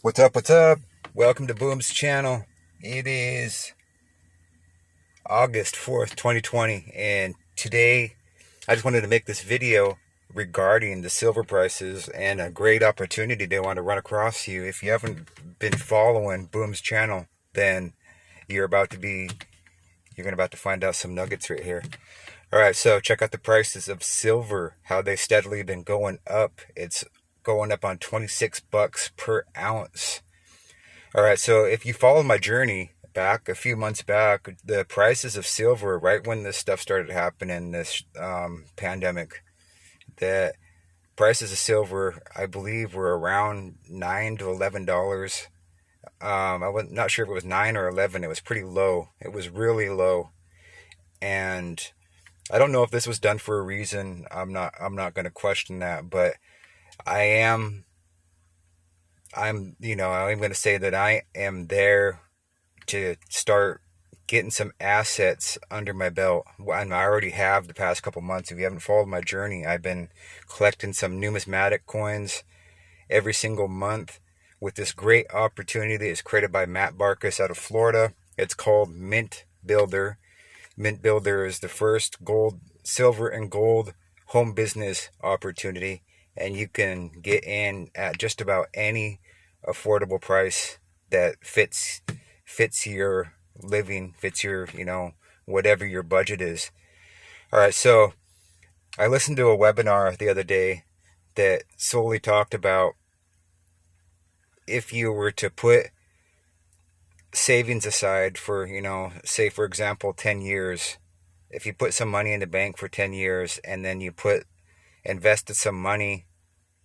What's up? What's up? Welcome to Boome's channel. It is August 4th, 2020, and today I just wanted to make this video regarding the silver prices and a great opportunity they want to run across you. If you haven't been following Boome's channel, then you're about to find out some nuggets right here. All right, so check out the prices of silver, how they steadily been going up. It's going up on 26 bucks per ounce. All right, so if you follow my journey back a few months back, the prices of silver, right when this stuff started happening, this pandemic, the prices of silver, I believe, were around $9 to $11. I was not sure if it was 9 or 11. It was pretty low. It was really low, and I don't know if this was done for a reason. I'm not going to question that, but I am. I'm going to say that I am there to start getting some assets under my belt. And I already have the past couple months. If you haven't followed my journey, I've been collecting some numismatic coins every single month with this great opportunity that is created by Matt Barkus out of Florida. It's called Mintbuilder. Mintbuilder is the first gold, silver, and gold home business opportunity, and you can get in at just about any affordable price that fits your living, fits your, whatever your budget is. All right, so I listened to a webinar the other day that solely talked about if you were to put savings aside for, say for example, 10 years, if you put some money in the bank for 10 years and then you invested some money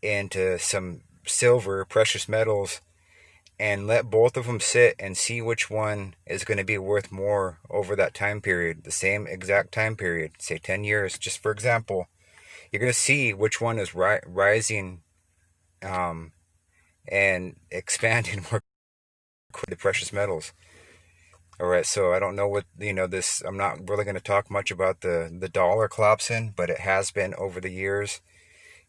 into some silver, precious metals, and let both of them sit and see which one is going to be worth more over that time period, the same exact time period, say 10 years, just for example, you're going to see which one is rising and expanding more quickly, the precious metals. All right, so I don't know what, this, I'm not really going to talk much about the dollar collapsing, but it has been over the years.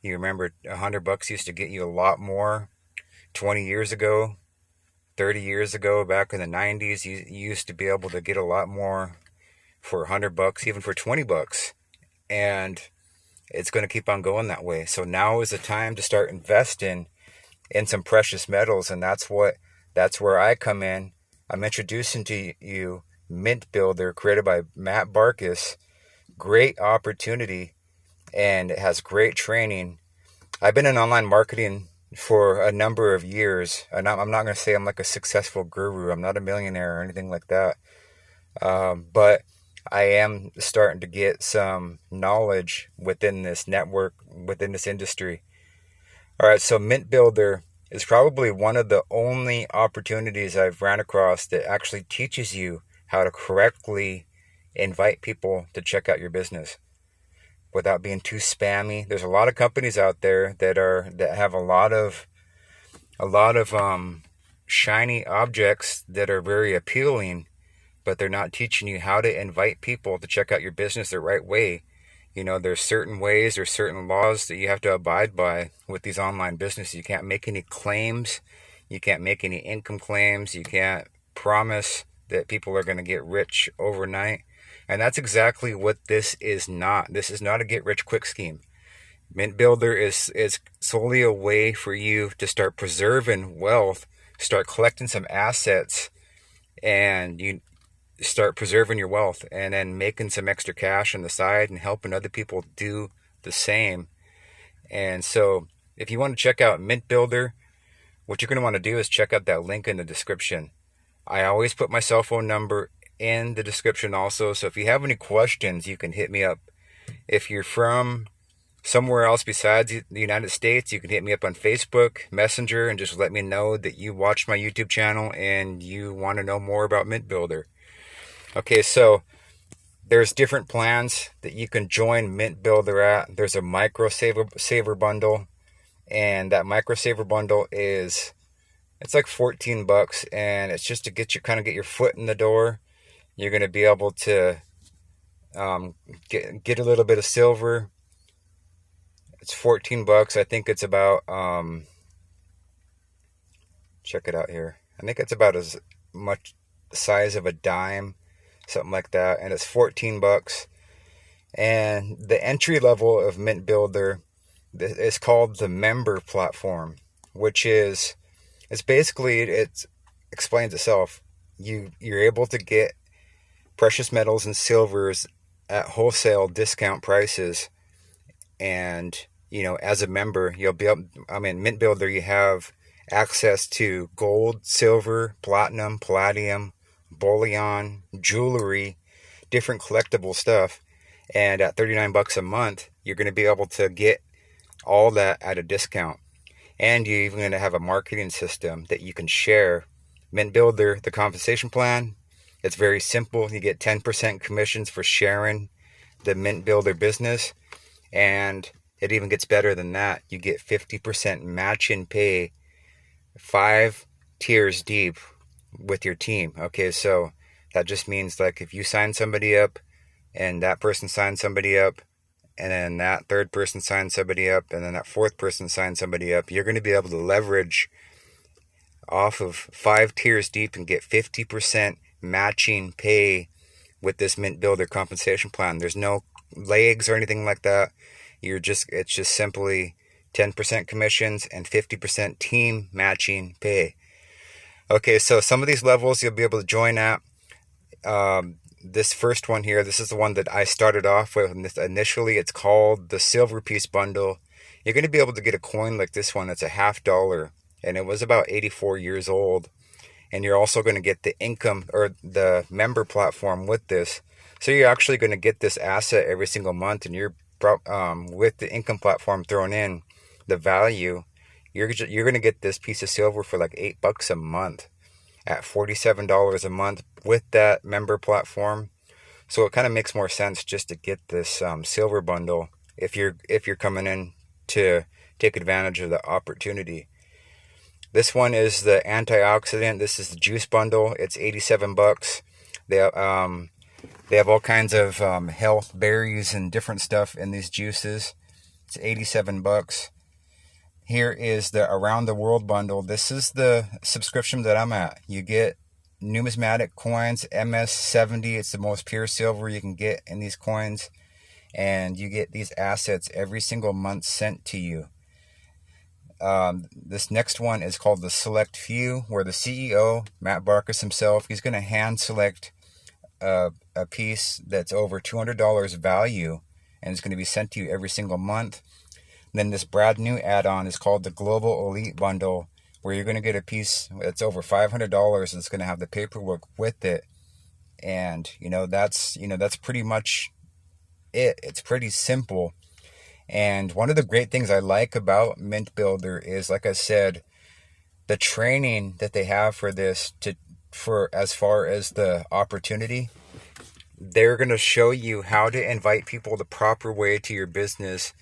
You remember $100 used to get you a lot more 20 years ago. 30 years ago, back in the 90s, you used to be able to get a lot more for $100, even for $20. And it's going to keep on going that way. So now is the time to start investing in some precious metals. And that's where I come in. I'm introducing to you Mintbuilder, created by Matt Barkus. Great opportunity, and it has great training. I've been in online marketing for a number of years, and I'm not going to say I'm like a successful guru. I'm not a millionaire or anything like that, but I am starting to get some knowledge within this network, within this industry. All right, so Mintbuilder is probably one of the only opportunities I've ran across that actually teaches you how to correctly invite people to check out your business without being too spammy. There's a lot of companies out there that have a lot of shiny objects that are very appealing, but they're not teaching you how to invite people to check out your business the right way. There's certain ways, there's certain laws that you have to abide by with these online businesses. You can't make any claims, you can't make any income claims, you can't promise that people are going to get rich overnight. And that's exactly what this is not. This is not a get-rich-quick scheme. Mintbuilder is solely a way for you to start preserving wealth, start collecting some assets, and you start preserving your wealth, and then making some extra cash on the side and helping other people do the same. And so if you want to check out Mintbuilder, what you're going to want to do is check out that link in the description. I always put my cell phone number in the description also, so if you have any questions, you can hit me up. If you're from somewhere else besides the United States, you can hit me up on Facebook Messenger and just let me know that you watched my YouTube channel and you want to know more about Mintbuilder. Okay, so there's different plans that you can join Mintbuilder at. There's a micro saver bundle, and that micro saver bundle it's like $14, and it's just to get your foot in the door. You're going to be able to get a little bit of silver. It's $14. I think it's about check it out here. I think it's about as much the size of a dime, something like that, and it's 14 bucks. And the entry level of Mint Builder is called the member platform, which is, it's basically, it explains itself. You're able to get precious metals and silvers at wholesale discount prices, and as a member you'll be able, Mint Builder, you have access to gold, silver, platinum, palladium, bullion, jewelry, different collectible stuff. And at 39 bucks a month, you're going to be able to get all that at a discount. And you're even going to have a marketing system that you can share. Mint Builder, the compensation plan, it's very simple. You get 10% commissions for sharing the Mint Builder business. And it even gets better than that. You get 50% match in pay, 5 tiers deep with your team. Okay, so that just means like if you sign somebody up and that person signs somebody up, and then that third person signs somebody up, and then that fourth person signs somebody up, you're going to be able to leverage off of 5 tiers deep and get 50% matching pay with this Mint Builder compensation plan. There's no legs or anything like that. It's just simply 10% commissions and 50% team matching pay. Okay, so some of these levels you'll be able to join at. This first one here, this is the one that I started off with. Initially, it's called the Silver Piece Bundle. You're going to be able to get a coin like this one. It's a $50, and it was about 84 years old. And you're also going to get the income or the member platform with this. So you're actually going to get this asset every single month, and you're with the income platform thrown in, the value, you're going to get this piece of silver for like $8 a month at $47 a month with that member platform. So it kind of makes more sense just to get this silver bundle if you're coming in to take advantage of the opportunity. This one is the antioxidant. This is the juice bundle. It's 87 bucks. They have all kinds of health berries and different stuff in these juices. It's 87 bucks. Here is the Around the World bundle. This is the subscription that I'm at. You get numismatic coins, MS70. It's the most pure silver you can get in these coins. And you get these assets every single month sent to you. This next one is called the Select Few, where the CEO, Matt Barkus himself, he's going to hand select a piece that's over $200 value, and it's going to be sent to you every single month. Then this brand new add-on is called the Global Elite Bundle, where you're going to get a piece that's over $500, and it's going to have the paperwork with it. And that's pretty much it. It's pretty simple. And one of the great things I like about Mint Builder is, like I said, the training that they have for this, for as far as the opportunity. They're going to show you how to invite people the proper way to your business.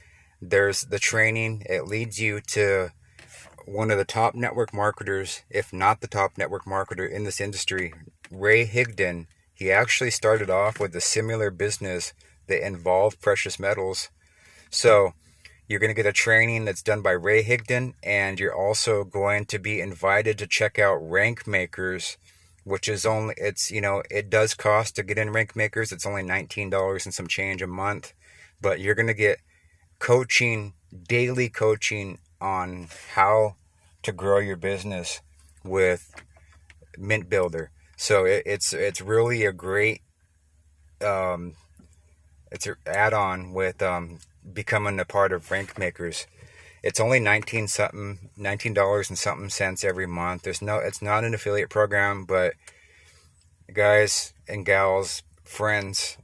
There's the training. It leads you to one of the top network marketers, if not the top network marketer in this industry, Ray Higdon. He actually started off with a similar business that involved precious metals. So you're going to get a training that's done by Ray Higdon, and you're also going to be invited to check out Rank Makers, which is only, it does cost to get in Rank Makers. It's only $19 and some change a month, but you're going to get coaching, daily coaching on how to grow your business with Mint Builder. So it's really a great it's an add-on with becoming a part of Rank Makers. It's only $19 and something cents every month. It's not an affiliate program, but guys and gals, friends,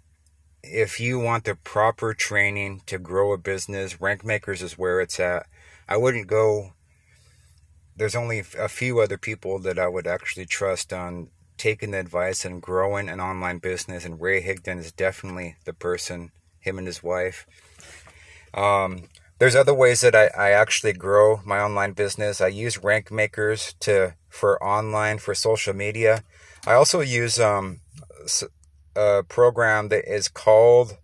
if you want the proper training to grow a business, Rank Makers is where it's at. I wouldn't go. There's only a few other people that I would actually trust on taking the advice and growing an online business, and Ray Higdon is definitely the person, him and his wife. There's other ways that I actually grow my online business. I use Rank Makers for social media. I also use a program that is called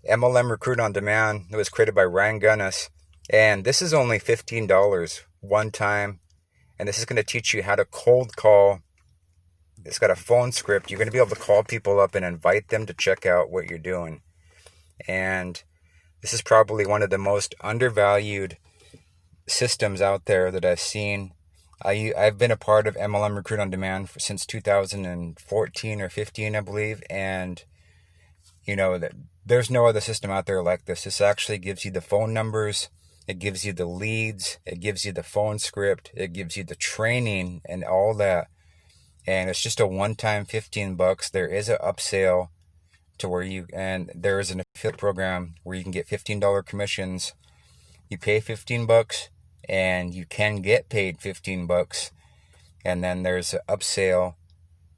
MLM Recruit on Demand. It was created by Ryan Gunnis, and this is only $15 one time, And this is going to teach you how to cold call. It's got a phone script. You're going to be able to call people up and invite them to check out what you're doing. And this is probably one of the most undervalued systems out there that I've seen. I've been a part of MLM Recruit on Demand since 2014 or 15, I believe. And, you know, there's no other system out there like this. This actually gives you the phone numbers. It gives you the leads. It gives you the phone script. It gives you the training and all that. And it's just a one-time $15. There is an upsell to where and there is an affiliate program where you can get $15 commissions. You pay $15 and you can get paid $15. And then there's an upsell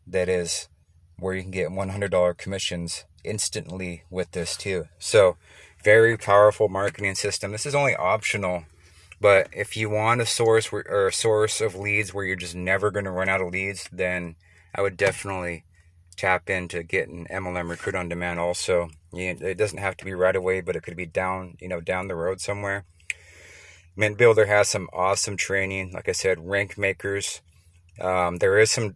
that is where you can get $100 commissions instantly with this too. So very powerful marketing system. This is only optional, but if you want a source or a source of leads where you're just never going to run out of leads, then I would definitely tap into getting MLM Recruit on Demand also. It doesn't have to be right away, but it could be down the road somewhere. Mintbuilder has some awesome training. Like I said, rank makers. There is some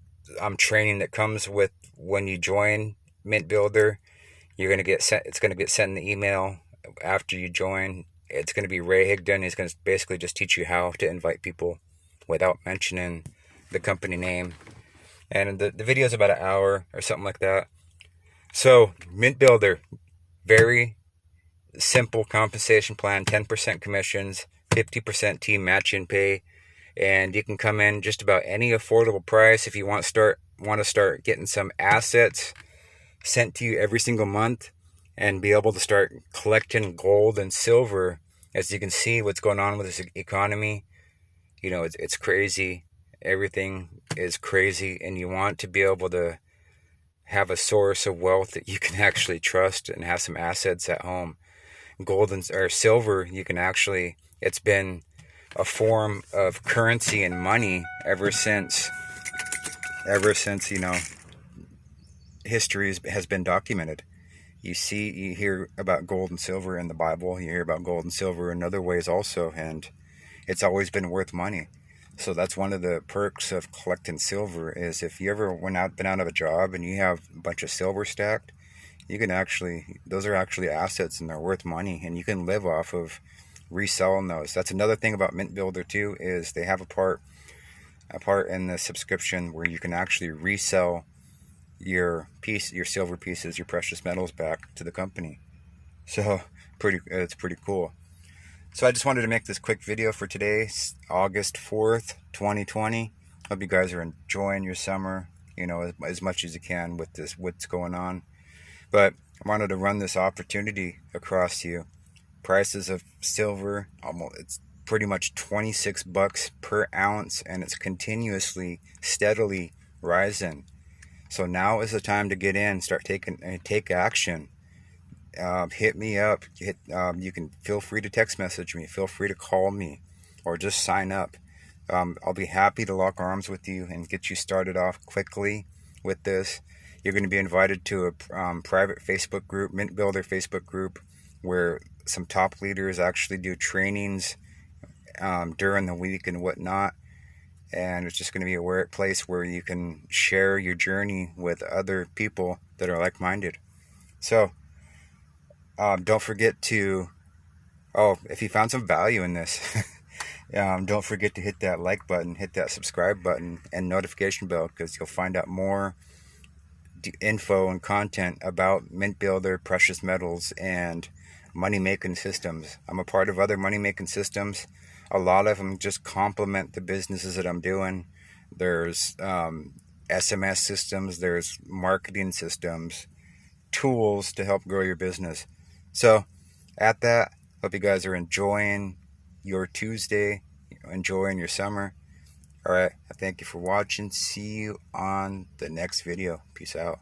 training that comes with when you join Mintbuilder. You're gonna get sent. It's gonna get sent in the email after you join. It's gonna be Ray Higdon. He's gonna basically just teach you how to invite people without mentioning the company name. And the video is about an hour or something like that. So Mintbuilder, very simple compensation plan, 10% commissions, 50% team matching pay, and you can come in just about any affordable price if you want to start getting some assets sent to you every single month and be able to start collecting gold and silver. As you can see what's going on with this economy, you know, it's crazy. Everything is crazy, and you want to be able to have a source of wealth that you can actually trust and have some assets at home. Gold or silver, you can actually, it's been a form of currency and money ever since you know, history has been documented. You hear about gold and silver in the Bible. You hear about gold and silver in other ways also, and it's always been worth money. So that's one of the perks of collecting silver, is if you ever been out of a job and you have a bunch of silver stacked, you can those are actually assets and they're worth money, and you can live off of reselling those. That's another thing about Mintbuilder too, is they have a part in the subscription where you can actually resell your silver pieces, your precious metals back to the company. So it's pretty cool. So I just wanted to make this quick video for today, August 4th, 2020. Hope you guys are enjoying your summer, you know, as much as you can with what's going on. But I wanted to run this opportunity across you. Prices of silver, it's pretty much $26 per ounce, and it's continuously, steadily rising. So now is the time to get in, take action. Hit me up. You can feel free to text message me, feel free to call me, or just sign up. I'll be happy to lock arms with you and get you started off quickly with this. You're going to be invited to a private Facebook group, Mintbuilder Facebook group, where some top leaders actually do trainings during the week and whatnot. And it's just going to be a place where you can share your journey with other people that are like-minded. So don't forget to, if you found some value in this, don't forget to hit that like button, hit that subscribe button, and notification bell, because you'll find out more info and content about Mintbuilder, precious metals, and money-making systems. I'm a part of other money-making systems. A lot of them just complement the businesses that I'm doing. There's SMS systems, there's marketing systems, tools to help grow your business. So at that, hope you guys are enjoying your Tuesday, enjoying your summer. All right, I thank you for watching. See you on the next video. Peace out.